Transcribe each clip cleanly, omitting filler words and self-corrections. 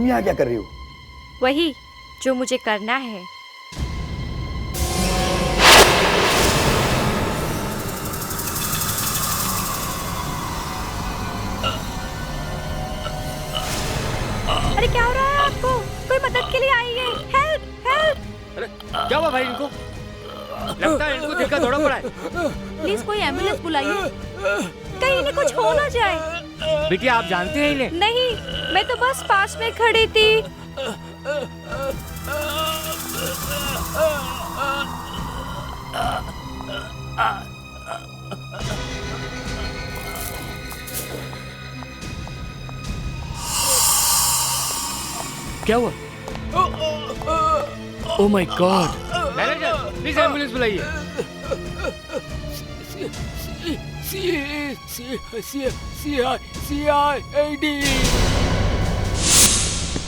तुम यहाँ क्या कर रही हो? वही जो मुझे करना है। अरे क्या हो रहा है आपको? कोई मदद के लिए आई है। Help help. अरे क्या हुआ भाई इनको? लगता है इनको देखकर दौड़ा पड़ा है। प्लीज कोई एम्बुलेंस बुलाइए, कहीं इन्हें कुछ हो ना जाए। बिटिया आप जानते हैं इन्हें? नहीं, मैं तो बस पास में खड़ी थी। क्या हुआ? Oh my God! Manager please ambulance बुलाइए।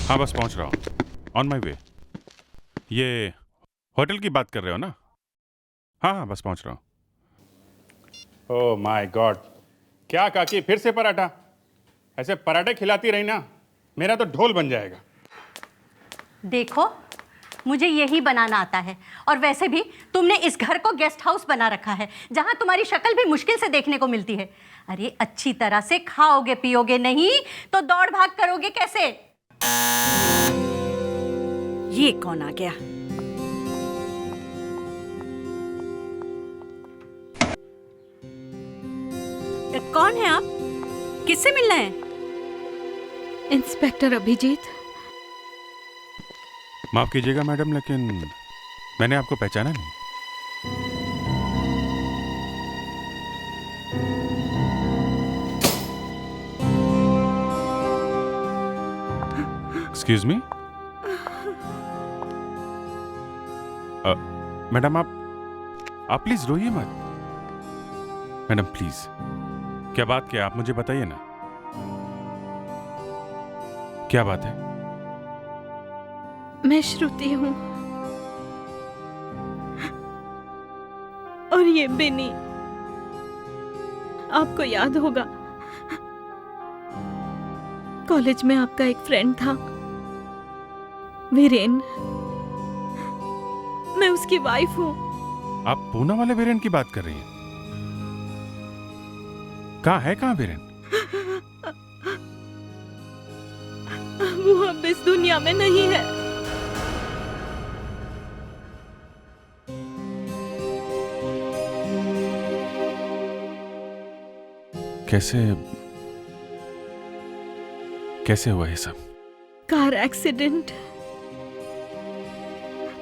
हाँ बस पहुंच रहा हूँ, ऑन माई वे। ये होटल की बात कर रहे हो ना? हाँ बस पहुंच रहा हूँ। ओह माय गॉड, क्या काकी फिर से पराठा? ऐसे पराठे खिलाती रही ना, मेरा तो ढोल बन जाएगा। देखो, मुझे यही बनाना आता है, और वैसे भी तुमने इस घर को गेस्ट हाउस बना रखा है जहां तुम्हारी शक्ल भी मुश्किल से देखने को मिलती है। अरे अच्छी तरह से खाओगे पियोगे नहीं तो दौड़ भाग करोगे कैसे? ये कौन आ गया? कौन है आप? किससे मिलना है? इंस्पेक्टर अभिजीत। माफ कीजिएगा मैडम, लेकिन मैंने आपको पहचाना नहीं। एक्सक्यूज मी मैडम, आप प्लीज रोइए मत। मैडम प्लीज, क्या बात क्या, आप मुझे बताइए ना, क्या बात है? मैं श्रुति हूँ और ये बिनी, आपको याद होगा कॉलेज में आपका एक फ्रेंड था वीरेन, मैं उसकी वाइफ हूँ। आप पूना वाले वीरेन की बात कर रही हैं? कहाँ वीरेन? वो अब इस दुनिया में नहीं है। कैसे हुआ ये सब? Car accident.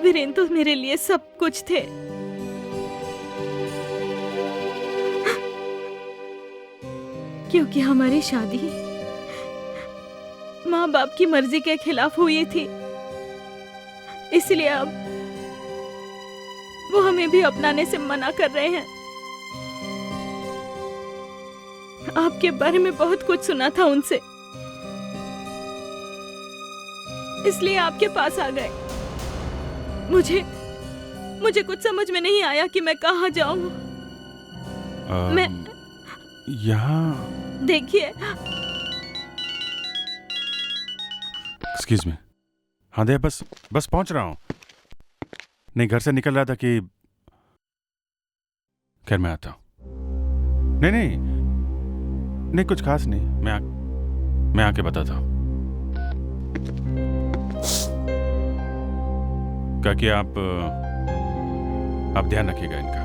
वीरेन तो मेरे लिए सब कुछ थे। क्योंकि हमारी शादी माँ बाप की मर्जी के खिलाफ हुई थी, इसलिए अब वो हमें भी अपनाने से मना कर रहे हैं। आपके बारे में बहुत कुछ सुना था उनसे, इसलिए आपके पास आ गए। मुझे कुछ समझ में नहीं आया कि मैं कहाँ जाऊं। मैं यहाँ देखिए। Excuse me. हाँ दे, बस पहुंच रहा हूँ। नहीं, घर से निकल रहा था कि खैर मैं आता हूँ। नहीं कुछ खास नहीं, मैं आके बताता हूँ। क्या कि आप ध्यान रखिएगा इनका।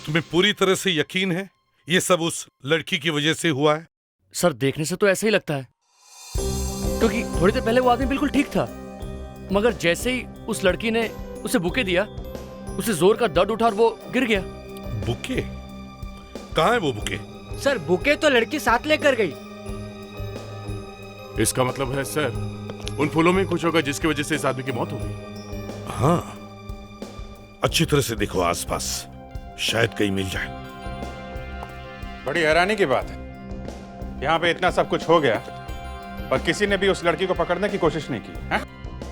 तुम्हें पूरी तरह से यकीन है ये सब उस लड़की की वजह से हुआ है? सर देखने से तो ऐसा ही लगता है, क्योंकि थोड़ी देर पहले वो आदमी बिल्कुल ठीक था, मगर जैसे ही उस लड़की ने उसे बुके दिया, उसे जोर का दर्द उठा और वो गिर गया। बुके? कहाँ है वो बुके? सर बुके तो लड़की साथ लेकर गई। इसका मतलब है सर उन फूलों में कुछ होगा जिसकी वजह से इस आदमी की मौत हो गई। हाँ, अच्छी तरह से देखो आसपास, शायद कहीं मिल जाए। बड़ी हैरानी की बात है, यहाँ पे इतना सब कुछ हो गया और किसी ने भी उस लड़की को पकड़ने की कोशिश नहीं की है?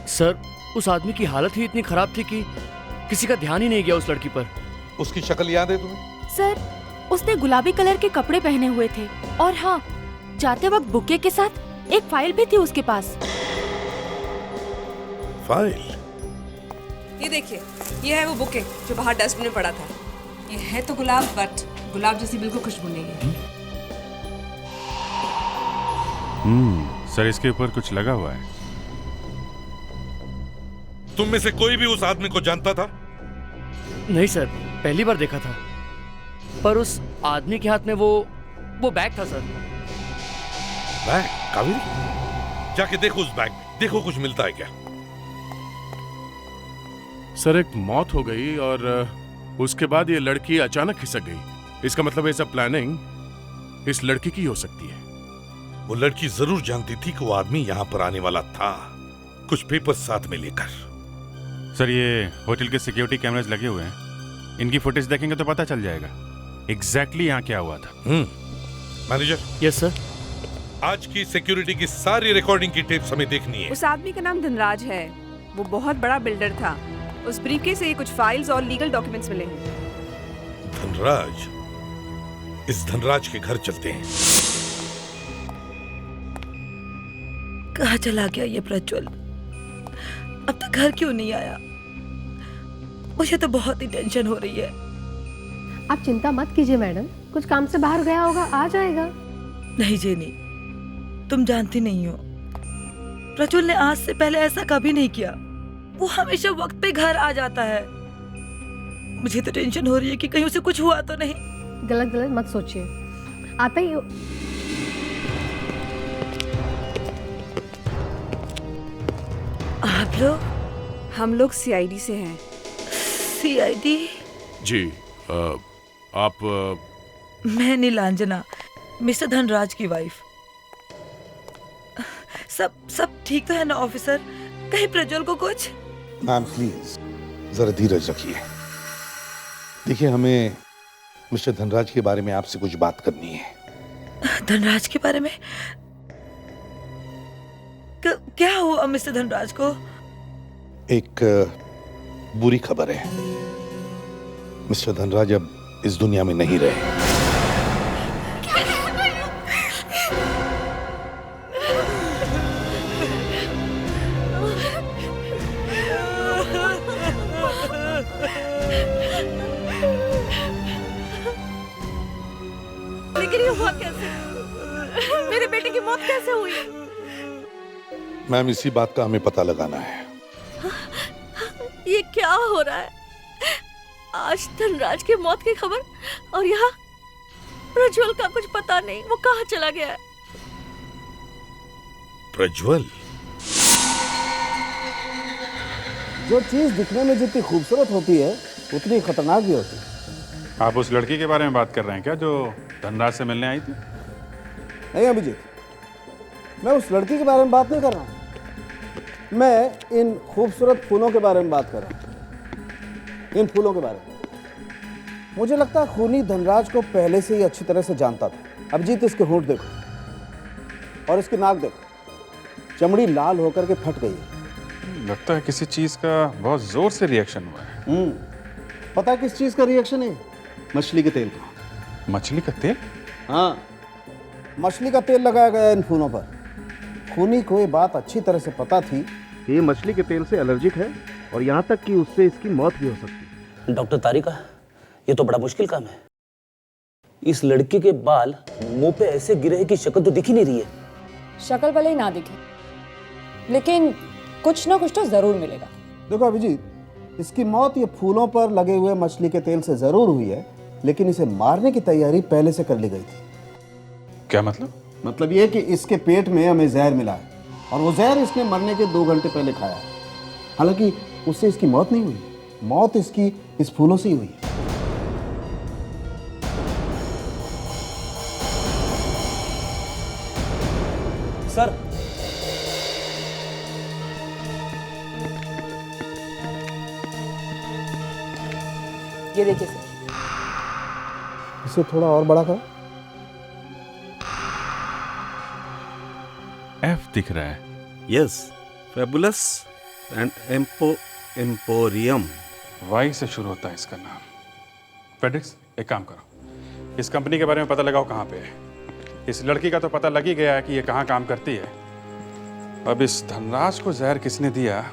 सर उस आदमी की हालत ही इतनी खराब थी कि किसी का ध्यान ही नहीं गया उस लड़की पर। उसकी शक्ल याद है तुम्हें? सर उसने गुलाबी कलर के कपड़े पहने हुए थे और हाँ, जाते वक्त बुके के साथ एक फाइल भी थी उसके पास। फाइल? ये देखिए, ये है वो बुके जो बाहर डस्टबिन में पड़ा था। ये है तो गुलाब, बट गुलाब जैसी बिल्कुल खुशबू नहीं है। सर इसके ऊपर कुछ लगा हुआ है। तुम में से कोई भी उस आदमी को जानता था? नहीं सर, पहली बार देखा था। पर उस आदमी के हाथ में वो बैग था सर। बैग? कावेरी, जाके देखो उस बैग में, देखो कुछ मिलता है क्या। सर एक मौत हो गई और उसके बाद ये लड़की अचानक खिसक गई। इसका मतलब ये सब प्लानिंग इस लड़की की हो सकती है। वो लड़की जरूर जानती थी कि वो आदमी यहाँ पर आने वाला था, कुछ पेपर साथ में लेकर। सर ये होटल के सिक्योरिटी कैमरास लगे हुए हैं, इनकी फुटेज देखेंगे तो पता चल जाएगा एग्जैक्टली यहाँ क्या हुआ था। मैनेजर। Yes sir. आज की सिक्योरिटी की सारी रिकॉर्डिंग की टेप्स हमें देखनी है। उस आदमी का नाम धनराज है। वो बहुत बड़ा बिल्डर था। उस ब्रीफकेस से कुछ फाइल्स और लीगल डॉक्यूमेंट्स मिले हैं। धनराज? इस धनराज के घर चलते हैं। कहाँ चला गया ये प्रज्वल? अब तक घर क्यों नहीं आया? मुझे तो बहुत ही टेंशन हो रही है। आप चिंता मत कीजिए मैडम, कुछ काम से बाहर गया होगा, आ जाएगा। नहीं जेनी, तुम जानती नहीं हो, प्रज्वल ने आज से पहले ऐसा कभी नहीं किया। वो हमेशा वक्त पे घर आ जाता है। मुझे तो टेंशन हो रही है कि कहीं उसे कुछ हुआ तो नहीं। गलत गलत मत सोचिए, आता ही आप लोग? हम लोग सीआईडी से हैं। सीआईडी? जी आप मैं नीलांजना, मिस्टर धनराज की वाइफ। सब ठीक तो है ना ऑफिसर? कहीं प्रज्वल को कुछ? मैम प्लीज जरा धीरज रखिए। देखिए, हमें मिस्टर धनराज के बारे में आपसे कुछ बात करनी है। धनराज के बारे में? क्या हुआ मिस्टर धनराज को? एक बुरी खबर है, मिस्टर धनराज अब इस दुनिया में नहीं रहे। लेकिन ये हुआ कैसे? मेरे बेटे की मौत कैसे हुई? मैम, इसी बात का हमें पता लगाना है। ये क्या हो रहा है? आज धनराज की मौत की खबर और यहाँ प्रज्वल का कुछ पता नहीं, वो कहाँ चला गया है? प्रज्वल? जो चीज दिखने में जितनी खूबसूरत होती है उतनी खतरनाक भी होती है। आप उस लड़की के बारे में बात कर रहे हैं क्या जो धनराज से मिलने आई थी? नहीं अभिजीत, मैं उस लड़की के बारे में बात नहीं कर रहा हूँ। मैं इन खूबसूरत फूलों के बारे में बात कर रहा हूँ। इन फूलों के बारे में मुझे लगता है खूनी धनराज को पहले से ही अच्छी तरह से जानता था। अभिजीत, इसके होंठ देखो और इसकी नाक देखो, चमड़ी लाल होकर के फट गई है। लगता है किसी चीज का बहुत जोर से रिएक्शन हुआ है। पता है किस चीज का रिएक्शन है? मछली के तेल का। मछली का तेल? हाँ, मछली का तेल लगाया गया इन फूलों पर। खूनी को ये बात अच्छी तरह से पता थी कि ये मछली के तेल से एलर्जिक है और यहाँ तक कि उससे इसकी मौत भी हो सकती है। डॉक्टर तारिका, ये तो बड़ा मुश्किल काम है। इस लड़की के बाल मुंह पे ऐसे गिरे हैं कि शक्ल तो दिख ही नहीं रही है। शक्ल भले ही ना दिखे, लेकिन कुछ ना कुछ तो जरूर मिलेगा। देखो अभिजीत, इसकी मौत ये फूलों पर लगे हुए मछली के तेल से जरूर हुई है, लेकिन इसे मारने की तैयारी पहले से कर ली गई थी। क्या मतलब? मतलब ये कि इसके पेट में हमें जहर मिला है और वो जहर इसने मरने के 2 घंटे पहले खाया है। हालांकि उससे इसकी मौत नहीं हुई, मौत इसकी इस फूलों से ही हुई। सर, ये देखिए सर। इसे थोड़ा और बड़ा करो। एफ दिख रहा है। Yes, fabulous and emporium. Y से शुरू होता है इसका नाम। फेडेक्स, एक काम करो, इस कंपनी के बारे में पता लगाओ कहाँ पे है। इस लड़की का तो पता लग ही गया है कि ये कहाँ काम करती है। अब इस धनराज को जहर किसने दिया,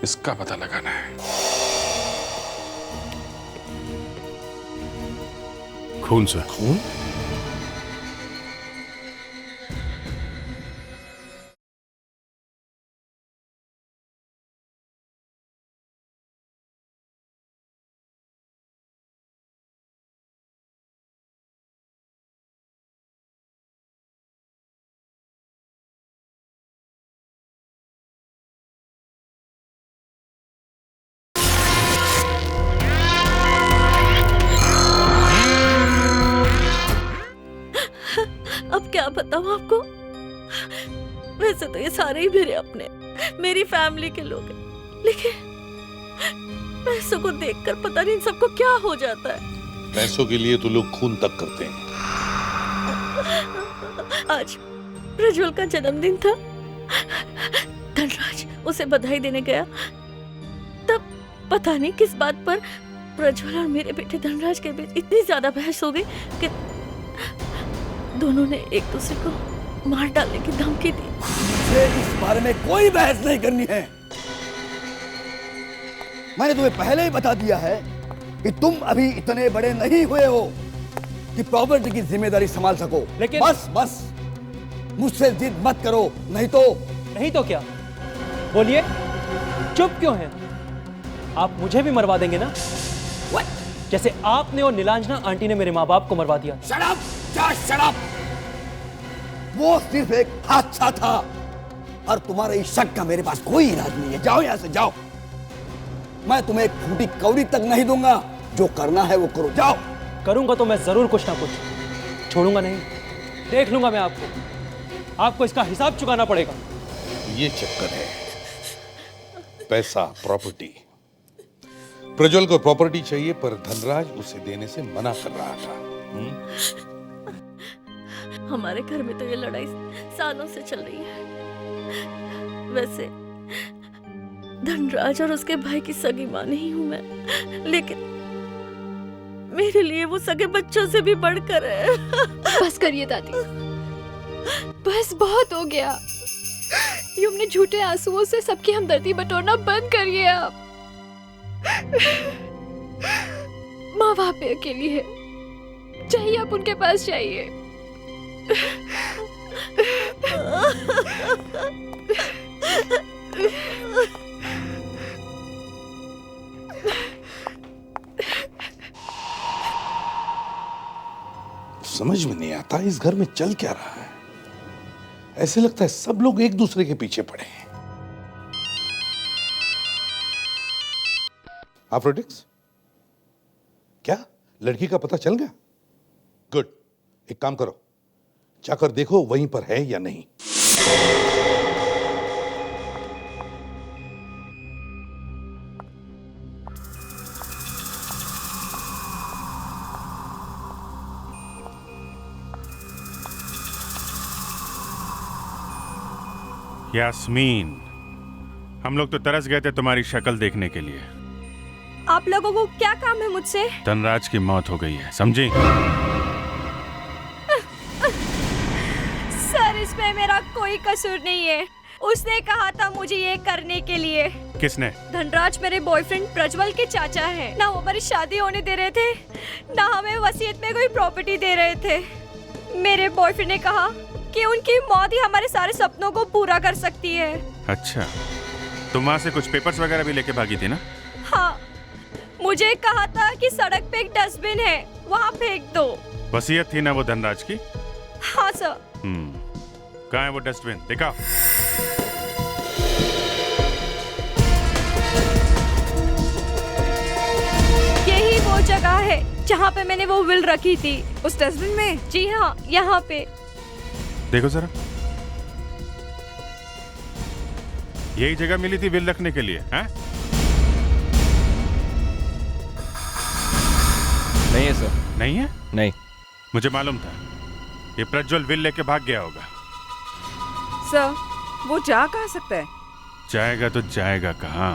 इसका पता लगाना है। खून से। खून? अब क्या बताऊं आपको। वैसे तो ये सारे ही मेरे अपने, मेरी फैमिली के लोग हैं, लेकिन पैसों को देखकर पता नहीं इन सबको क्या हो जाता है। पैसों के लिए तो लोग खून तक करते हैं। आज प्रज्वल का जन्मदिन था। धनराज उसे बधाई देने गया, तब पता नहीं किस बात पर प्रज्वल और मेरे बेटे धनराज के बीच इतनी ज्यादा बहस हो गई कि दोनों ने एक दूसरे को मार डालने की धमकी दी। मुझे इस बारे में कोई बहस नहीं करनी है। मैंने तुम्हें पहले ही बता दिया है कि तुम अभी इतने बड़े नहीं हुए हो कि प्रॉपर्टी की जिम्मेदारी संभाल सको। लेकिन बस मुझसे जिद मत करो, नहीं तो क्या? बोलिए, चुप क्यों हैं? आप मुझे भी मरवा देंगे ना? जैसे आपने और नीलांजना आंटी ने मेरे माँ बाप को मरवा दिया। Shut up! वो सिर्फ एक हादसा था और तुम्हारे इस शक का मेरे पास कोई इलाज नहीं है। जाओ यहां से, जाओ। मैं तुम्हें एक फूटी कौड़ी तक नहीं दूंगा। जो करना है वो करो, जाओ। करूंगा तो मैं जरूर कुछ ना कुछ, छोड़ूंगा नहीं। देख लूंगा मैं आपको इसका हिसाब चुकाना पड़ेगा। ये चक्कर है, पैसा, प्रॉपर्टी। प्रज्वल को प्रॉपर्टी चाहिए पर धनराज उसे देने से मना कर रहा था। हमारे घर में तो ये लड़ाई सालों से चल रही है। वैसे धनराज और उसके भाई की सगी मां नहीं हूं मैं, लेकिन मेरे लिए वो सगे बच्चों से भी बढ़कर है। बस करिए दादी, बस बहुत हो गया। ये अपने झूठे आंसुओं से सबकी हमदर्दी बटोरना बंद करिए आप। माँ वहां पे अकेली है, चाहिए आप उनके पास जाइए। समझ में नहीं आता इस घर में चल क्या रहा है। ऐसे लगता है सब लोग एक दूसरे के पीछे पड़े हैं। आफ्रोडिक्स, क्या लड़की का पता चल गया? गुड, एक काम करो, जाकर देखो वहीं पर है या नहीं। यास्मीन, हम लोग तो तरस गए थे तुम्हारी शक्ल देखने के लिए। आप लोगों को क्या काम है मुझसे? धनराज की मौत हो गई है, समझी? सर, इसमें मेरा कोई कसूर नहीं है। उसने कहा था मुझे ये करने के लिए। किसने? धनराज मेरे बॉयफ्रेंड प्रज्वल के चाचा हैं। ना वो हमारी शादी होने दे रहे थे, ना हमें वसीयत में कोई प्रॉपर्टी दे रहे थे। मेरे बॉयफ्रेंड ने कहा कि उनकी मौत ही हमारे सारे सपनों को पूरा कर सकती है। अच्छा, तुम वहाँ से कुछ पेपर्स वगैरह भी लेके भागी थी ना? हाँ, मुझे कहा था कि सड़क पे एक डस्टबिन है, वहाँ फेंक दो। वसीयत थी ना वो धनराज की? हाँ सर। कहाँ है वो डस्टबिन? दिखाओ। यही वो जगह है जहाँ पे मैंने वो विल रखी थी। उस डस्टबिन में? जी हाँ, यहाँ पे। देखो जरा, यही जगह मिली थी विल रखने के लिए, हैं? नहीं है सर। नहीं है? नहीं। मुझे मालूम था ये प्रज्वल विल लेके भाग गया होगा। सर, वो जा कहाँ सकता है? जाएगा तो जाएगा कहाँ?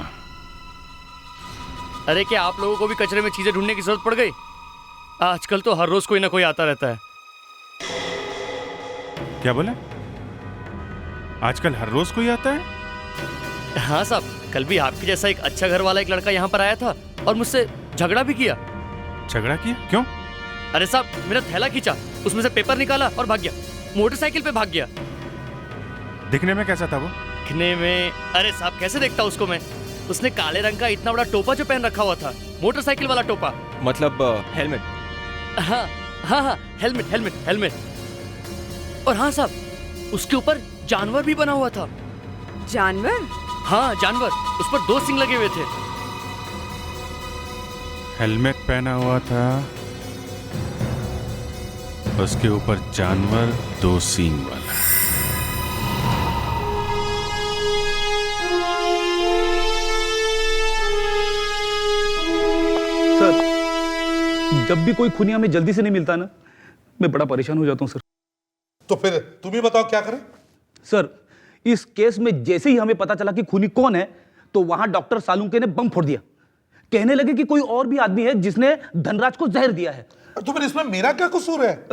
अरे क्या आप लोगों को भी कचरे में चीजें ढूंढने की जरूरत पड़ गई? आजकल तो हर रोज कोई ना कोई आता रहता है। क्या बोले? आजकल हर रोज कोई आता है? हाँ साहब, कल भी आपके जैसा एक अच्छा घर वाला एक लड़का यहाँ पर आया था और मुझसे झगड़ा भी किया। झगड़ा किया? क्यों? अरे साहब, मेरा थैला खींचा, उसमें से पेपर निकाला और भाग गया। मोटरसाइकिल पे भाग गया। दिखने में कैसा था वो? दिखने में, अरे साहब कैसे देखता उसको मैं? उसने काले रंग का इतना बड़ा टोपा जो पहन रखा हुआ था, मोटरसाइकिल वाला टोपा। मतलब हेलमेट? हाँ हाँ हाँ, हेलमेट हेलमेट हेलमेट। और हाँ साहब, उसके ऊपर जानवर भी बना हुआ था। जानवर? हाँ जानवर, उस पर 2 सींग लगे हुए थे। हेलमेट पहना हुआ था, उसके ऊपर जानवर 2 सींग वाला। सर, जब भी कोई खूनी हमें जल्दी से नहीं मिलता ना, मैं बड़ा परेशान हो जाता हूँ सर। तो फिर तुम ही बताओ क्या करें? सर, इस केस में जैसे ही हमें पता चला कि खूनी कौन है, तो वहां डॉक्टर सालुंके ने बम फोड़ दिया। कहने लगे कि कोई और भी आदमी है जिसने धनराज को जहर दिया है। तो फिर इसमें मेरा क्या कसूर है?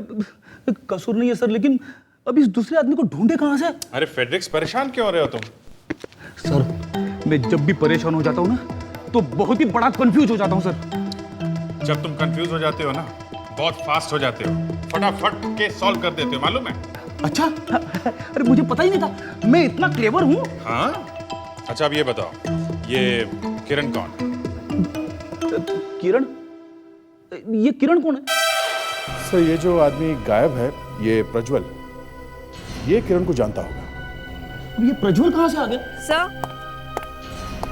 कसूर नहीं है सर, लेकिन अब इस दूसरे आदमी को ढूंढे कहां से? अरे फेड्रिक्स, परेशान क्यों हो रहे हो तुम? सर, मैं जब भी परेशान हो जाता हूँ ना, तो बहुत ही बड़ा कंफ्यूज हो जाता हूँ सर। जब तुम कंफ्यूज हो जाते हो ना, बहुत फास्ट हो जाते हो, फटाफट केस सॉल्व कर देते हो, मालूम है? अच्छा, अरे मुझे पता ही नहीं था, मैं इतना क्लेवर हूँ। हाँ? अच्छा अब ये बताओ, ये किरण कौन है? किरण? ये किरण कौन है? सर, ये जो आदमी गायब है, ये प्रज्वल, ये किरण को जानता होगा। ये प्रज्वल कहाँ से आ गया? सर,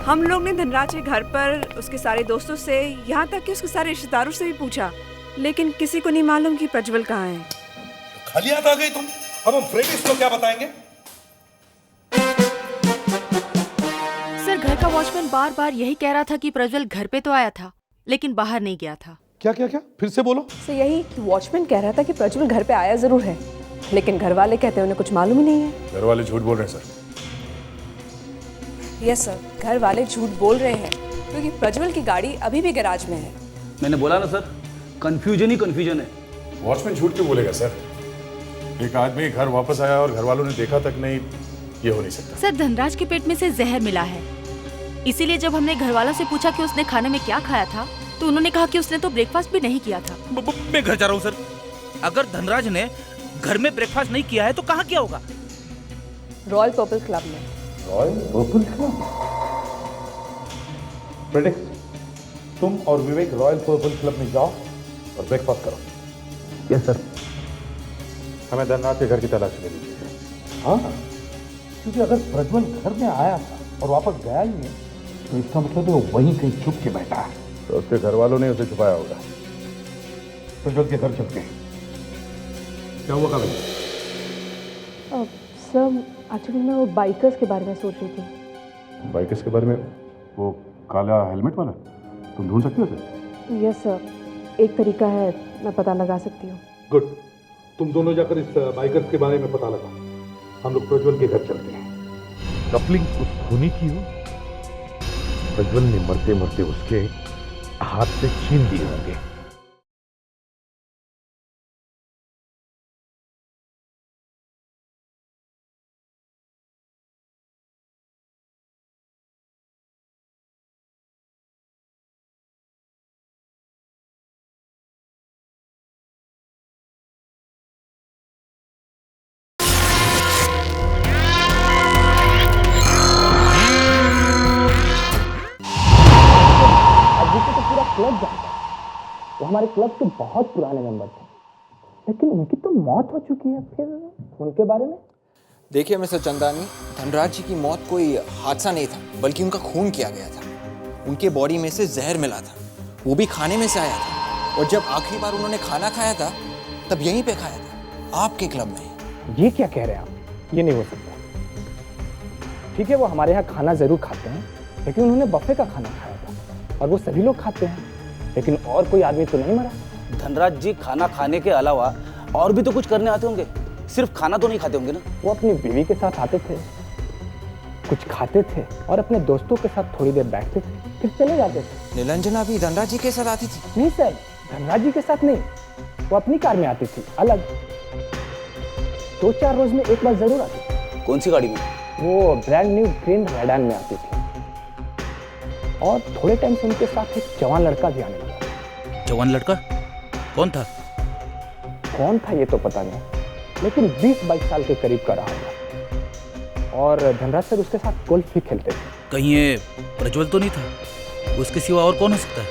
हम लोग ने धनराज के घर पर उसके सारे दोस्तों से, यहाँ तक कि उसके सारे रिश्तेदारों से भी पूछा, लेकिन किसी को नहीं मालूम कि प्रज्वल कहाँ है। खाली हाथ आ गई तुम। अब हम फ्रेडिक्स को क्या बताएंगे? सर, घर का वॉचमैन बार बार यही कह रहा था कि प्रज्वल घर पे तो आया था, लेकिन बाहर नहीं गया था। क्या क्या क्या? फिर से बोलो। सर, यही वॉचमैन कह रहा था कि प्रज्वल घर पे आया जरूर है, लेकिन घर वाले कहते हैं उन्हें कुछ मालूम ही नहीं है। घर वाले झूठ बोल रहे हैं सर। यस सर, घर वाले झूठ बोल रहे हैं क्योंकि प्रज्वल की गाड़ी अभी भी गैराज में है। मैंने बोला ना सर, कंफ्यूजन ही कंफ्यूजन है। वॉचमैन झूठ क्यों बोलेगा सर? एक आदमी घर वापस आया और घर वालों ने देखा तक नहीं, ये हो नहीं सकता। सर, धनराज के पेट में से जहर मिला है, इसीलिए जब हमने घर वालों से पूछा कि उसने खाने में क्या खाया था, तो उन्होंने कहा कि उसने तो ब्रेकफास्ट भी नहीं किया था। मैं घर जा रहा हूँ सर। अगर धनराज ने घर में ब्रेकफास्ट नहीं किया है तो कहाँ किया होगा? रॉयल पर्पल क्लब में। Royal purple club? फ्रेडिक्स, तुम और विवेक रॉयल पर्पल क्लब में जाओ और ब्रेकफास्ट करो। Yes sir. हमें धनराज के घर की तलाश ले लीजिए। हाँ, क्योंकि अगर प्रज्वल घर में आया था और वापस गया ही नहीं, तो इसका मतलब वो वहीं कहीं छुप के बैठा है। तो उसके घर वालों ने उसे छुपाया होगा। प्रज्वल के घर चलते हैं। क्या हुआ काबिल? सर, एक्चुअली मैं वो बाइकर्स के बारे में सोच रही थी। बाइकर्स के बारे में? वो काला हेलमेट वाला? तुम ढूंढ सकते हो सर? यस सर, एक तरीका है, मैं पता लगा सकती हूँ। गुड, तुम दोनों जाकर इस बाइकर्स के बारे में पता लगा। हम लोग प्रज्वल के घर चलते हैं। कपलिंग उस खूनी की हो, प्रज्वल ने मरते मरते उसके हाथ से छीन दिए होंगे। क्लब जानता है, वो हमारे क्लब के बहुत पुराने मेंबर थे, लेकिन उनकी तो मौत हो चुकी है। फिर उनके बारे में? देखिए मिस्टर चंदानी, धनराज जी की मौत कोई हादसा नहीं था, बल्कि उनका खून किया गया था। उनके बॉडी में से जहर मिला था, वो भी खाने में से आया था, और जब आखिरी बार उन्होंने खाना खाया था तब यहीं पे खाया था, आपके क्लब में। ये क्या कह रहे हैं आप? ये नहीं हो सकता। ठीक है, वो हमारे यहाँ खाना जरूर खाते हैं, लेकिन उन्होंने बफे का खाना खाया था, और वो सभी लोग खाते हैं, लेकिन और कोई आदमी तो नहीं मरा। धनराज जी खाना खाने के अलावा और भी तो कुछ करने आते होंगे, सिर्फ खाना तो नहीं खाते होंगे ना? वो अपनी बीवी के साथ आते थे, कुछ खाते थे, और अपने दोस्तों के साथ थोड़ी देर बैठते थे, फिर चले जाते थे। निरंजना भी धनराज जी के साथ आती थी? नहीं सर, धनराज जी के साथ नहीं, वो अपनी कार में आती थी अलग। 2-4 रोज में एक बार जरूर आती थी। कौन सी गाड़ी में? वो ब्रांड न्यू ग्रीन रेडान में आती थी। और थोड़े टाइम से उनके साथ एक जवान लड़का भी आने लगा। जवान लड़का? कौन था? कौन था ये तो पता नहीं, लेकिन 20-22 साल के करीब का रहा होगा। और धनराज सर उसके साथ गोल्फ भी खेलते थे। कहीं ये प्रज्वल तो नहीं था? उसके सिवा और कौन हो सकता है?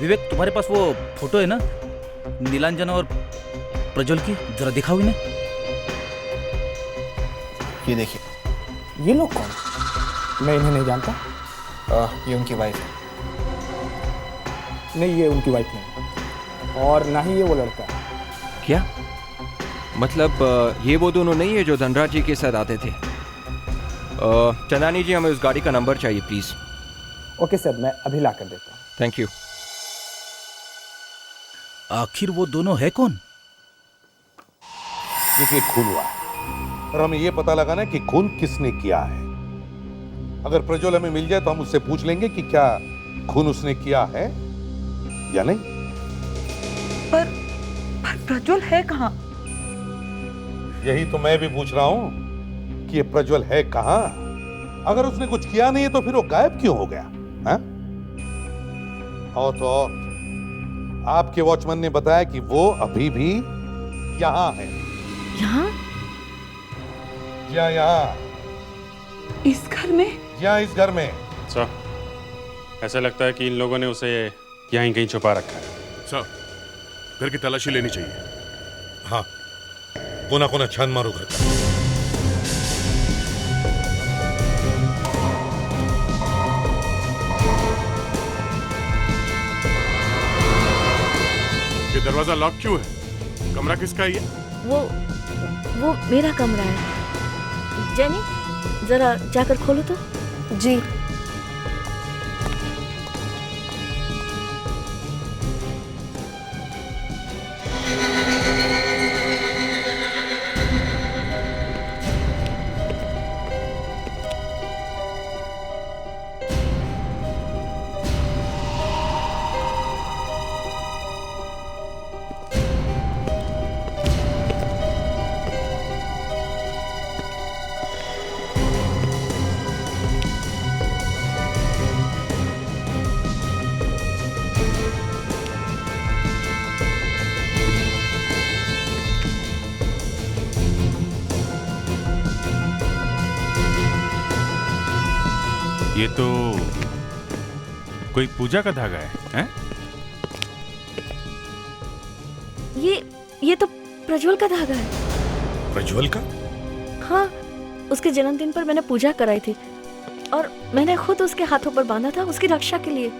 विवेक, तुम्हारे पास वो फोटो है ना नीलांजन और प्रज्वल की? जरा दिखाओ इन्हें। ये देखिए। ये लोग कौन? मैं इन्हें नहीं जानता। ये उनकी वाइफ है। नहीं, ये उनकी वाइफ नहीं, और ना ही ये वो लड़का है। क्या मतलब ये वो दोनों नहीं है जो धनराज जी के साथ आते थे? चंदानी जी, हमें उस गाड़ी का नंबर चाहिए प्लीज। ओके सर, मैं अभी ला कर देता हूँ। Thank you. आखिर वो दोनों है कौन? देखिए, खून हुआ है और हमें यह पता लगाना है कि खून किसने किया है। अगर प्रज्वल हमें मिल जाए तो हम उससे पूछ लेंगे कि क्या खून उसने किया है या नहीं। पर प्रज्वल है कहाँ? यही तो मैं भी पूछ रहा हूं कि ये प्रज्वल है कहां। अगर उसने कुछ किया नहीं है तो फिर वो गायब क्यों हो गया? हाँ? और तो और आपके वॉचमैन ने बताया कि वो अभी भी यहां है। यहाँ? यहाँ इस घर में? यहाँ इस घर में। सर, ऐसा लगता है कि इन लोगों ने उसे यहीं कहीं छुपा रखा है। सर, घर की तलाशी लेनी चाहिए। हाँ, कोना कोना छान मारो घर का। ये दरवाजा लॉक क्यों है? कमरा किसका है ये? वो मेरा कमरा है। जेनी, जरा जाकर खोलो तो। जी। ये तो कोई पूजा का धागा है, हैं? ये तो प्रज्वल का धागा है। प्रज्वल का? हाँ, उसके जन्मदिन पर मैंने पूजा कराई थी और मैंने खुद उसके हाथों पर बांधा था उसकी रक्षा के लिए।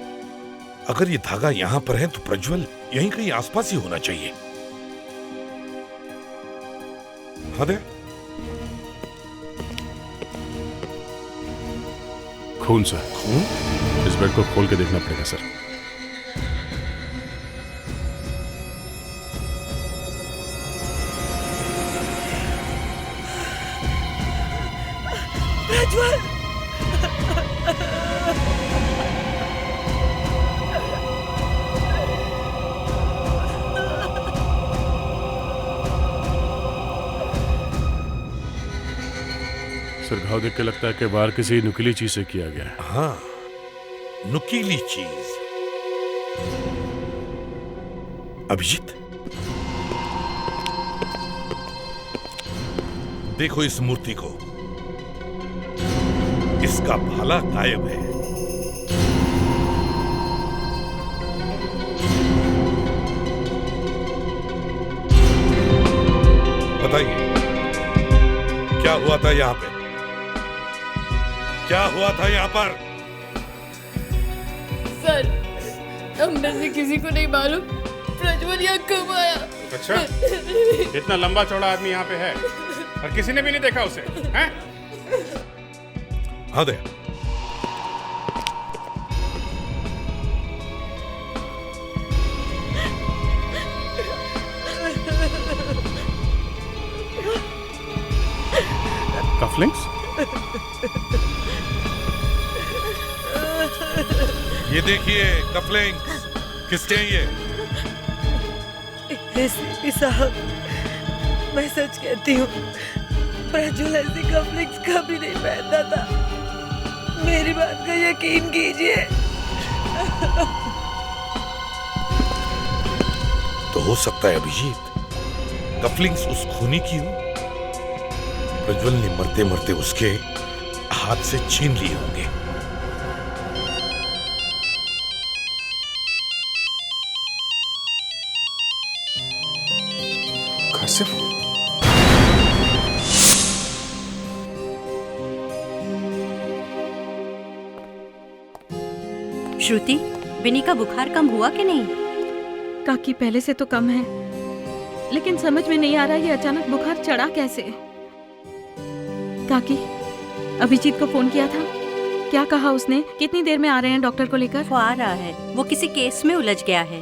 अगर ये धागा यहाँ पर है तो प्रज्वल यहीं कहीं आसपास ही होना चाहिए। हाँ दे। खून सर। खून? इस बेड को खोल के देखना पड़ेगा सर। प्रज्वल! सर, घाव देख के लगता है कि बाहर किसी नुकीली चीज से किया गया है। हाँ, नुकीली चीज। अभिजीत, देखो इस मूर्ति को, इसका भाला गायब है। बताइए, क्या हुआ था यहाँ पे? क्या हुआ था यहाँ पर? सर, हम में से किसी को नहीं मालूम प्रज्वल यहाँ कब आया। अच्छा, इतना लंबा चौड़ा आदमी यहाँ पे है और किसी ने भी नहीं देखा उसे, हैं? हाँ दे। कफलिंग्स? ये देखिए कफलिंग्स। किसके हैं ये? एसपी साहब, मैं सच कहती हूँ, प्रज्वल ऐसी कफ्लिंग्स कभी नहीं पहनता था। मेरी बात का यकीन कीजिए। तो हो सकता है अभिजीत, कफलिंग्स उस खूनी की हो। प्रज्वल ने मरते मरते उसके हाथ से छीन लिए होंगे। घर से श्रुति, विनी का बुखार कम हुआ कि नहीं? काकी पहले से तो कम है, लेकिन समझ में नहीं आ रहा ये अचानक बुखार चढ़ा कैसे। काकी, अभिजीत को फोन किया था, क्या कहा उसने? कितनी देर में आ रहे हैं डॉक्टर को लेकर? वो आ रहा है, वो किसी केस में उलझ गया है।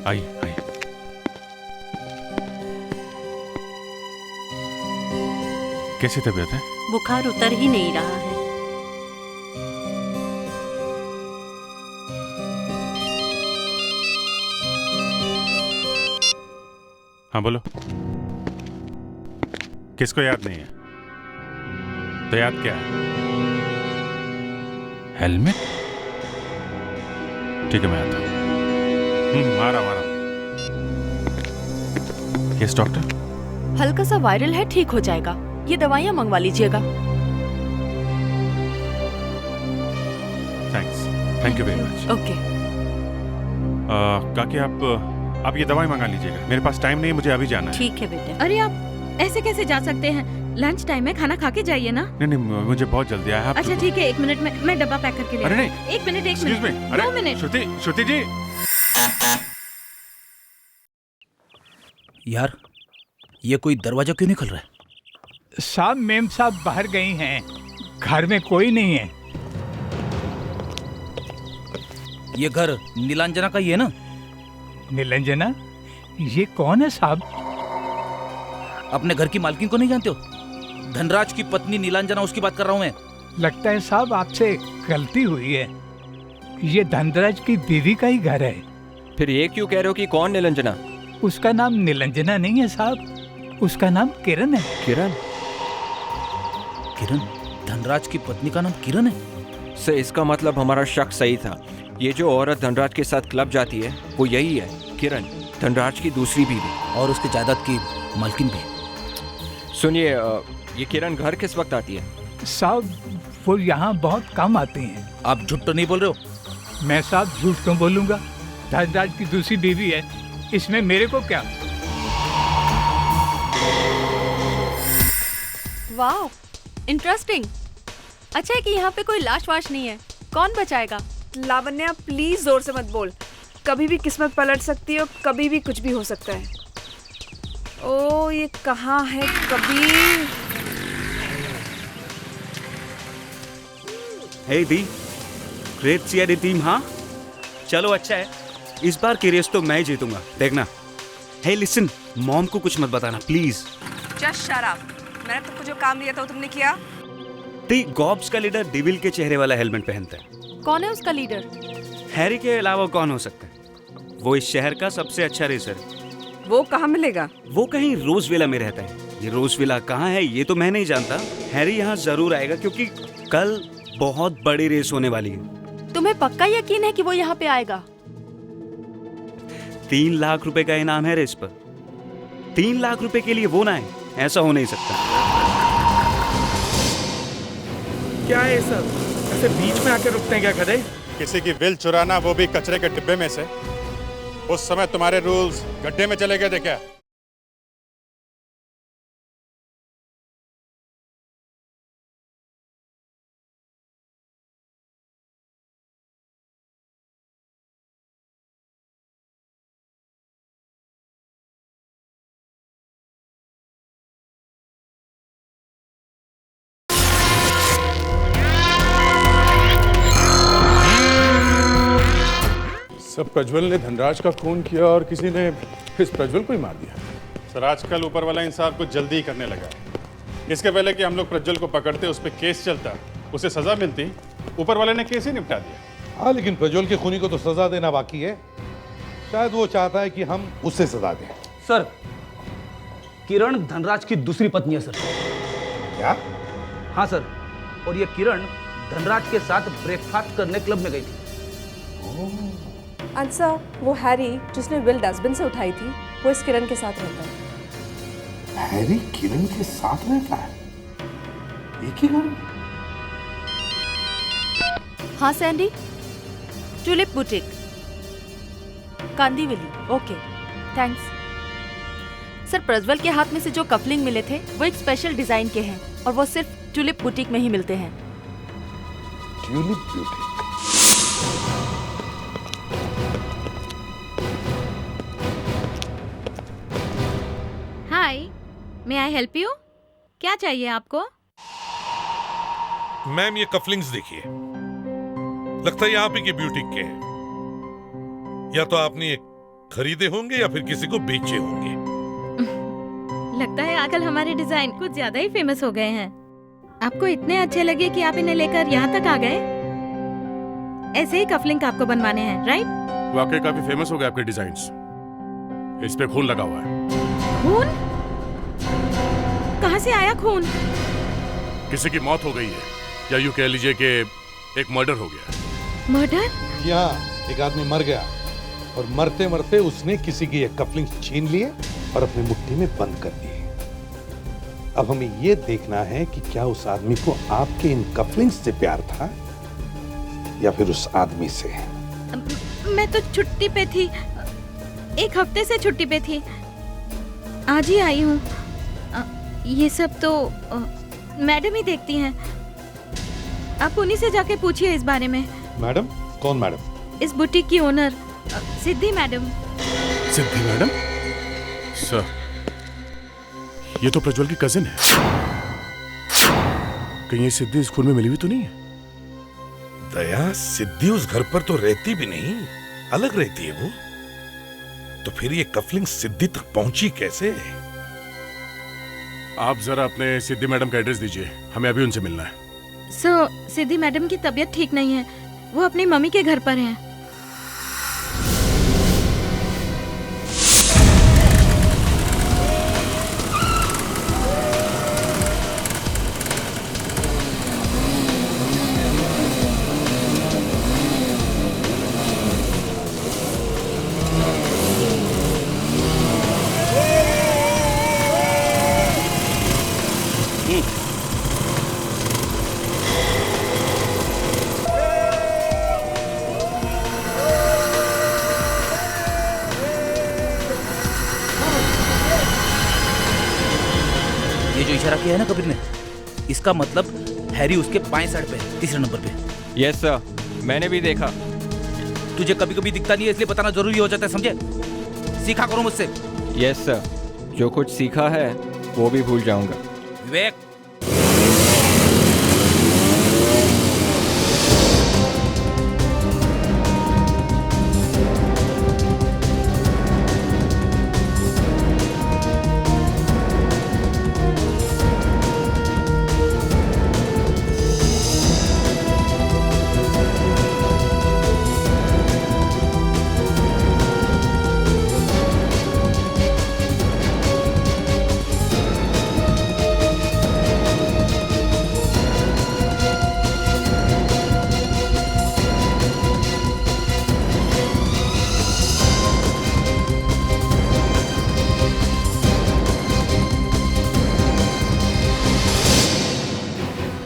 आइए आइए। कैसी तबीयत है? बुखार उतर ही नहीं रहा है। हाँ बोलो। किसको याद नहीं है? तो याद क्या है? हेलमेट? ठीक है, मैं आता हूँ। आ रहा हूँ। Yes doctor. हल्का सा वायरल है, ठीक हो जाएगा। ये दवाइयाँ मंगवा लीजिएगा। Thanks, thank you very much. Okay. काकी आप ये दवाई मंगा लीजिएगा, मेरे पास टाइम नहीं है, मुझे अभी जाना है। ठीक है बेटा। अरे आप ऐसे कैसे जा सकते हैं? लंच टाइम है, खाना खा के जाइए ना। नहीं, मुझे बहुत जल्दी है। अच्छा ठीक है, 1 मिनट में मैं डब्बा पैक करके ले। अरे नहीं, 1 मिनट, 1 Excuse me, मिनट, अरे 2 मिनट। श्रुति जी। यार, ये कोई दरवाजा क्यों नहीं खुल रहा है? साहब, मेम साहब बाहर गई हैं, घर में कोई नहीं है। ये घर नीलांजना का ही है ना? नीलांजना? ये कौन है साहब? अपने घर की मालकिन को नहीं जानते हो? धनराज की पत्नी नीलांजना, उसकी बात कर रहा हूँ मैं। लगता है साहब आपसे गलती हुई है। ये धनराज की बीवी का ही घर है। फिर ये क्यों कह रहे हो कि कौन नीलांजना? उसका नाम नीलांजना नहीं है साहब, उसका नाम किरण है। किरण? किरण? धनराज की पत्नी का नाम किरण है? से इसका मतलब हमारा शक सही था। ये जो औरत धनराज के साथ क्लब जाती है वो यही है, किरण, धनराज की दूसरी बीवी और उसके जायदाद की मालकिन भी। सुनिए, ये किरण घर किस वक्त आती है? साहब वो यहाँ बहुत कम आती हैं। आप झूठ तो नहीं बोल रहे हो? मैं साहब झूठ क्यों बोलूँगा? धनराज की दूसरी बीवी है, इसमें मेरे को क्या? वाह, इंटरेस्टिंग। अच्छा है कि यहाँ पे कोई लाश वाश नहीं है। कौन बचाएगा? लावण्या प्लीज जोर से मत बोल, कभी भी किस्मत पलट सकती है और कभी भी कुछ भी हो सकता है। ओ ये कहाँ है कबीर? हे दी, ग्रेट सीआईडी टीम। हाँ चलो अच्छा है, इस बार की रेस तो मैं ही जीतूंगा, देखना। हे लिसन, मॉम को कुछ मत बताना प्लीज। Just shut up. मैंने तुमको जो काम दिया था वो तुमने किया? दी गॉब्स का लीडर डेविल के चेहरे वाला हेलमेट पहनता है। कौन है उसका लीडर? हैरी के अलावा कौन हो सकता है? वो इस शहर का सबसे अच्छा रेसर है। वो कहाँ मिलेगा? वो कहीं रोजविला में रहता है। ये रोजविला कहाँ है ये तो मैं नहीं जानता। हैरी यहाँ जरूर आएगा क्योंकि कल बहुत बड़ी रेस होने वाली है। तुम्हें पक्का यकीन है कि वो यहाँ पे आएगा? 3 लाख रुपए का इनाम है रेस पर। 3 लाख रुपए के लिए वो ना है, ऐसा हो नहीं सकता। क्या है सब? ऐसे बीच में आके रुकते हैं क्या गधे? किसी की विल चुराना, वो भी कचरे के डिब्बे में से। उस समय तुम्हारे रूल्स गड्ढे में चले गए थे क्या? सब प्रज्वल ने धनराज का खून किया और किसी ने इस प्रज्वल को ही मार दिया। सर आजकल ऊपर वाला इंसाफ कुछ जल्दी ही करने लगा। इसके पहले कि हम लोग प्रज्वल को पकड़ते, उस पर केस चलता, उसे सजा मिलती, ऊपर वाले ने केस ही निपटा दिया। हाँ लेकिन प्रज्वल के खूनी को तो सजा देना बाकी है। शायद वो चाहता है कि हम उसे सजा दें। सर, किरण धनराज की दूसरी पत्नी है सर। क्या? हाँ सर, और ये किरण धनराज के साथ ब्रेकफास्ट करने क्लब में गई थी। सर, वो हैरी जिसने विल डस्टबिन से उठाई थी, वो इस किरण के साथ रहता है। हैरी किरण के साथ रहता है? एक ही घर में? हाँ Sandy, tulip boutique, Kandivali. Okay, thanks. Sir, Prajwal के हाथ में से जो कफलिंग मिले थे वो एक स्पेशल डिजाइन के हैं और वो सिर्फ टुलिप बुटीक में ही मिलते हैं। Tulip boutique? Hi, may I help you? क्या चाहिए आपको? मैम, ये कफलिंग्स देखिए, लगता है यहाँ पे के ब्यूटीक के हैं। या तो आपने ये खरीदे होंगे या फिर किसी को बेचे होंगे। लगता है आजकल हमारे डिजाइन कुछ ज्यादा ही फेमस हो गए हैं। आपको इतने अच्छे लगे कि आप इन्हें लेकर यहाँ तक आ गए। ऐसे ही कफलिंग आपको बनवाने हैं, राइट? वाकई काफी फेमस हो गए आपके डिजाइन्स। इस पे खून लगा हुआ है। खून? कहाँ से आया खून? किसी की मौत हो गई है, या यूं कह लीजिए कि एक मर्डर हो गया। मर्डर? यहाँ एक आदमी मर गया और मरते मरते उसने किसी की ये कफलिंग छीन लिए और अपनी मुट्ठी में बंद कर दिए। अब हमें ये देखना है कि क्या उस आदमी को आपके इन कफलिंग्स से प्यार था या फिर उस आदमी से। मैं तो छुट्टी पे थी, एक हफ्ते से छुट्टी पे थी, आज ही आई हूँ। ये सब तो मैडम ही देखती हैं। आप उन्हीं से जाके पूछिए इस बारे में। मैडम? कौन मैडम? इस बुटीक की ओनर, सिद्धि मैडम। सिद्धि मैडम? सर, ये तो प्रज्वल की कजिन है। कहीं ये सिद्धि इस खून में मिली हुई तो नहीं है? दया, सिद्धि उस घर पर तो रहती भी नहीं, अलग रहती है वो। तो फिर ये कफलिंग सिद्धि तक पहुंची कैसे? आप जरा अपने सिद्धि मैडम का एड्रेस दीजिए, हमें अभी उनसे मिलना है। सिद्धि मैडम की तबीयत ठीक नहीं है, वो अपनी मम्मी के घर पर हैं। इशारा किया है ना कबीर ने, इसका मतलब हैरी उसके बाएं साइड पे है, तीसरे नंबर पे। यस सर, मैंने भी देखा। तुझे कभी कभी दिखता नहीं है, इसलिए बताना जरूरी हो जाता है, समझे? सीखा करो मुझसे। यस सर, जो कुछ सीखा है वो भी भूल जाऊंगा। विवेक,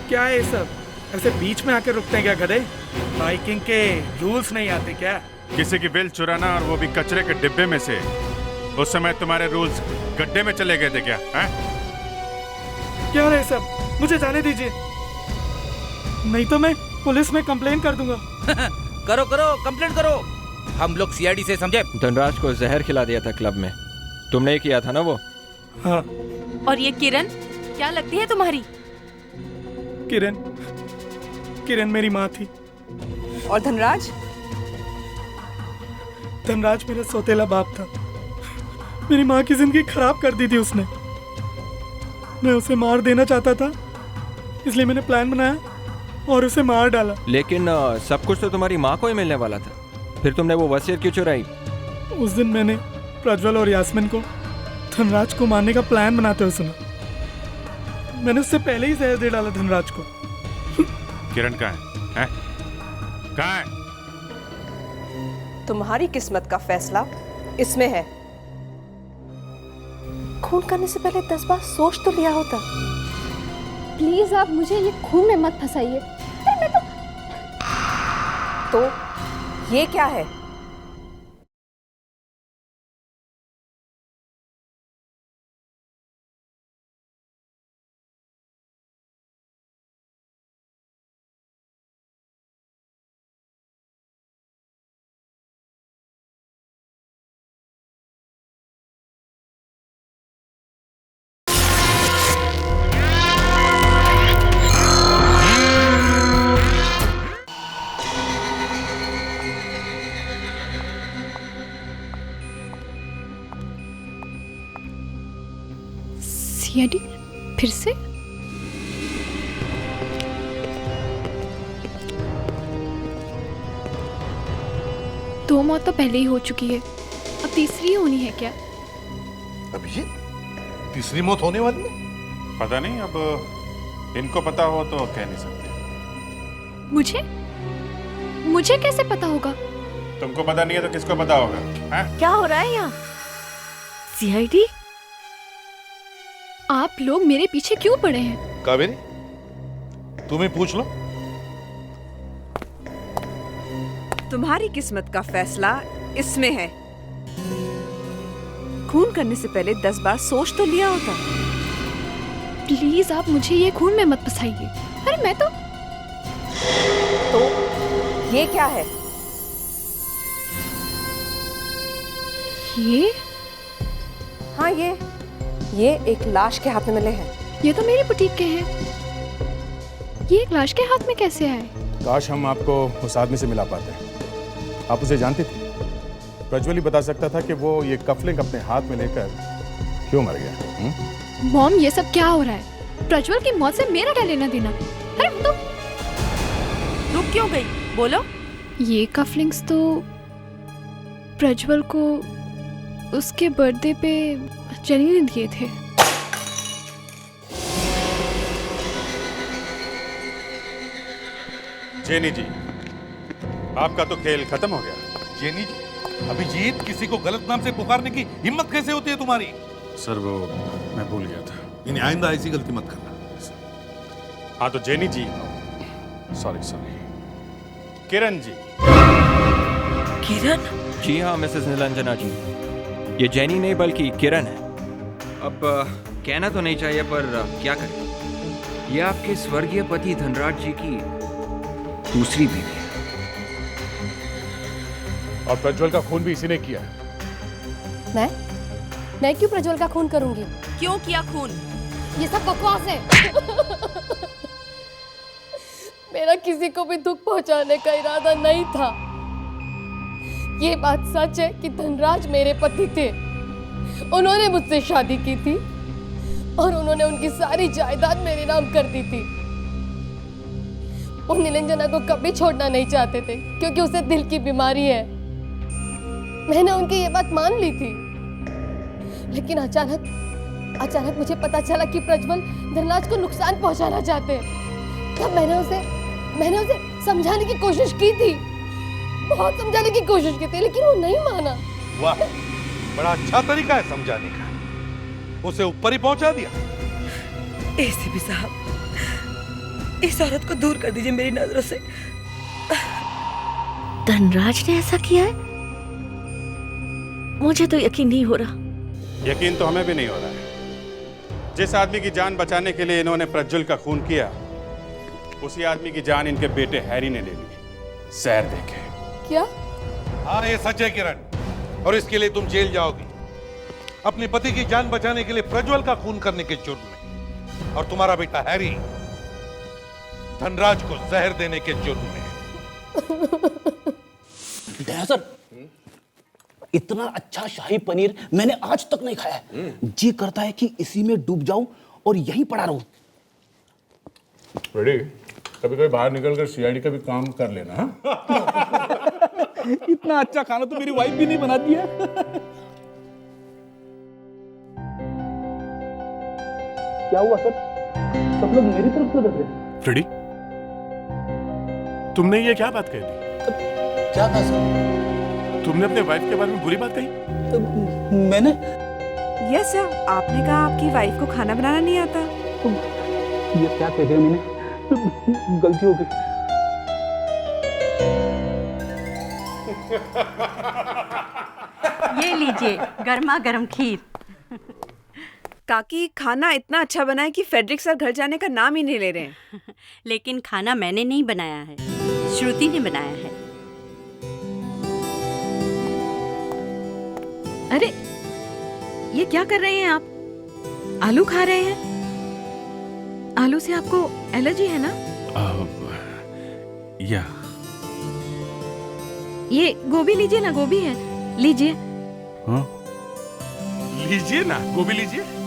क्या है ये सब? ऐसे बीच में आके रुकते हैं क्या गधे? बाइकिंग के रूल्स नहीं आते क्या? किसी की बिल चुराना और वो भी कचरे के डिब्बे में से। उस समय तुम्हारे रूल्स गड्ढे में चले गए थे क्या? क्या है सब? मुझे जाने दीजिए, नहीं तो मैं पुलिस में कंप्लेन कर दूंगा। करो करो, कंप्लेंट करो। हम लोग सीआईडी से, समझे? धनराज को जहर खिला दिया था क्लब में, तुमने ही किया था ना वो? हाँ। और ये किरण क्या लगती है तुम्हारी? किरण मेरी माँ थी। और धनराज? धनराज मेरा सौतेला बाप था। मेरी माँ की जिंदगी खराब कर दी थी उसने। मैं उसे मार देना चाहता था, इसलिए मैंने प्लान बनाया और उसे मार डाला। लेकिन सब कुछ तो तुम्हारी माँ को ही मिलने वाला था, फिर तुमने वो वसीयत क्यों चुराई? उस दिन मैंने प्रज्वल और यास्मिन को धनराज को मारने का प्लान बनाते हुए सुना। मैंने उससे पहले ही जहर दे डाला धनराज को। किरण कहाँ है? कहाँ है? तुम्हारी किस्मत का फैसला इसमें है। खून करने से पहले 10 बार सोच तो लिया होता। प्लीज आप मुझे ये खून में मत फंसाइए। अरे मैं तो ये क्या है? सीआईडी फिर से? दो मौत तो पहले ही हो चुकी है, अब तीसरी होनी है क्या? अभिजीत, तीसरी मौत होने वाली है? पता नहीं, अब इनको पता हो तो कह नहीं सकते। मुझे कैसे पता होगा? तुमको पता नहीं है तो किसको पता होगा? है? क्या हो रहा है यहाँ? सीआईडी? आप लोग मेरे पीछे क्यों पड़े हैं? कावेरी, तुम ही पूछ लो। तुम्हारी किस्मत का फैसला इसमें है। खून करने से पहले 10 बार सोच तो लिया होता। प्लीज आप मुझे ये खून में मत फंसाइए। अरे मैं तो ये क्या है? ये? हाँ, ये एक लाश के हाथ में मिले हैं। ये तो मेरी बुटीक के हैं। ये एक लाश के हाथ में कैसे आए? काश हम आपको उस आदमी से मिला पाते। आप उसे जानती थी? प्रज्वल ही बता सकता था कि वो ये कफलिंग अपने हाथ में लेकर क्यों मर गया। मॉम, ये सब क्या हो रहा है? प्रज्वल की मौत से मेरा क्या लेना देना? अरे तो रुक क्यों गई? बोलो। ये कफलिंग्स तो प्रज्वल को उसके बर्थडे पे जेनी ने दिए थे। जेनी जी, आपका तो खेल खत्म हो गया। जेनी जी? अभिजीत, किसी को गलत नाम से पुकारने की हिम्मत कैसे होती है तुम्हारी? सर वो मैं भूल गया था। इन्हें आइंदा ऐसी गलती मत करना। हाँ तो जेनी जी, सॉरी। किरण जी। किरण? जी हाँ मिसेस निरंजना जी, ये जेनी नहीं बल्कि किरण है। अब कहना तो नहीं चाहिए पर क्या करें, ये आपके स्वर्गीय पति धनराज जी की दूसरी बीवी है। और प्रज्वल का खून भी इसी ने किया है। मैं क्यों प्रज्वल का खून करूंगी? क्यों किया खून? ये सब बकवास है। मेरा किसी को भी दुख पहुंचाने का इरादा नहीं था। ये बात सच है कि धनराज मेरे पति थे। उन्होंने मुझसे शादी की थी और उन्होंने उनकी सारी जायदाद मेरे नाम कर दी थी। वो निरंजना को कभी छोड़ना नहीं चाहते थे क्योंकि उसे दिल की बीमारी है। मैंने उनकी ये बात मान ली थी, लेकिन अचानक मुझे पता चला कि प्रज्वल धनराज को नुकसान पहुंचाना चाहते हैं। तब मैंने उसे समझाने की कोशिश की थी, बहुत समझाने की कोशिश की थी, लेकिन वो नहीं माना। वाह, बड़ा अच्छा तरीका है समझाने का। उसे ऊपर ही पहुंचा दिया। एसीपी साहब, इस औरत को दूर कर दीजिए मेरी नजरों से। धनराज ने ऐसा किया है? मुझे तो यकीन नहीं हो रहा। यकीन तो हमें भी नहीं हो रहा है। जिस आदमी की जान बचाने के लिए इन्होंने प्रज्वल का खून किया, उसी आदमी की जान इनके बेटे हैरी ने ले ली। सैर देखे। क्या? हाँ, ये सच है किरण, और इसके लिए तुम जेल जाओगी। अपने पति की जान बचाने के लिए प्रज्वल का खून करने के जुर्म में, और तुम्हारा बेटा हैरी धनराज को जहर देने के जुर्म में। सर, इतना अच्छा शाही पनीर मैंने आज तक नहीं खाया है। जी करता है कि इसी में डूब जाऊं और यहीं पड़ा रहूं। रेडी? कभी कभी बाहर निकलकर सीआईडी का भी काम कर लेना। इतना अच्छा खाना तो मेरी वाइफ भी नहीं बनाती है। क्या हुआ सर? सब लोग मेरी तरफ तो देख रहे हैं। फ्रेडी, तुमने ये क्या बात कह दी? क्या कहा सर? तुमने अपने वाइफ के बारे में बुरी बात कही? मैंने? यस सर, आपने कहा आपकी वाइफ को खाना बनाना नहीं आता। ये क्या कह दिया मैंने? गलती हो गई। ये लीजिए गर्मा गर्म खीर। काकी खाना इतना अच्छा बना है कि फेडरिक सर घर जाने का नाम ही नहीं ले रहे हैं। लेकिन खाना मैंने नहीं बनाया है, श्रुति ने बनाया है। अरे ये क्या कर रहे हैं आप? आलू खा रहे हैं? आलू से आपको एलर्जी है ना? या ये गोभी लीजिए ना, गोभी है, लीजिए। हाँ? लीजिए ना, गोभी लीजिए।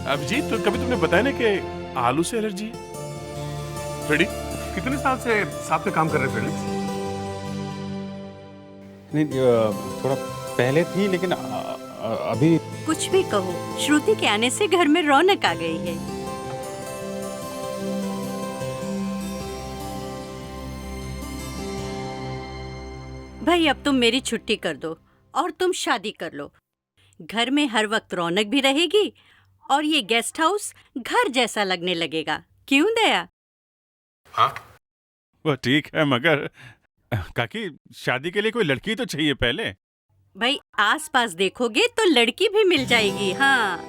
अभिजीत, तो कभी तुमने बताया ना कि आलू से एलर्जी है? फ्रेडी, कितने साल से साथ में काम कर रहे हैं फ्रेडी? नहीं, थोड़ा पहले थी, लेकिन अभी कुछ भी कहो, श्रुति के आने से घर में रौनक आ गई है। भाई अब तुम मेरी छुट्टी कर दो और तुम शादी कर लो। घर में हर वक्त रौनक भी रहेगी और ये गेस्ट हाउस घर जैसा लगने लगेगा। क्यों दया? हाँ, वो ठीक है, मगर काकी शादी के लिए कोई लड़की तो चाहिए पहले। भाई आसपास देखोगे तो लड़की भी मिल जाएगी। हाँ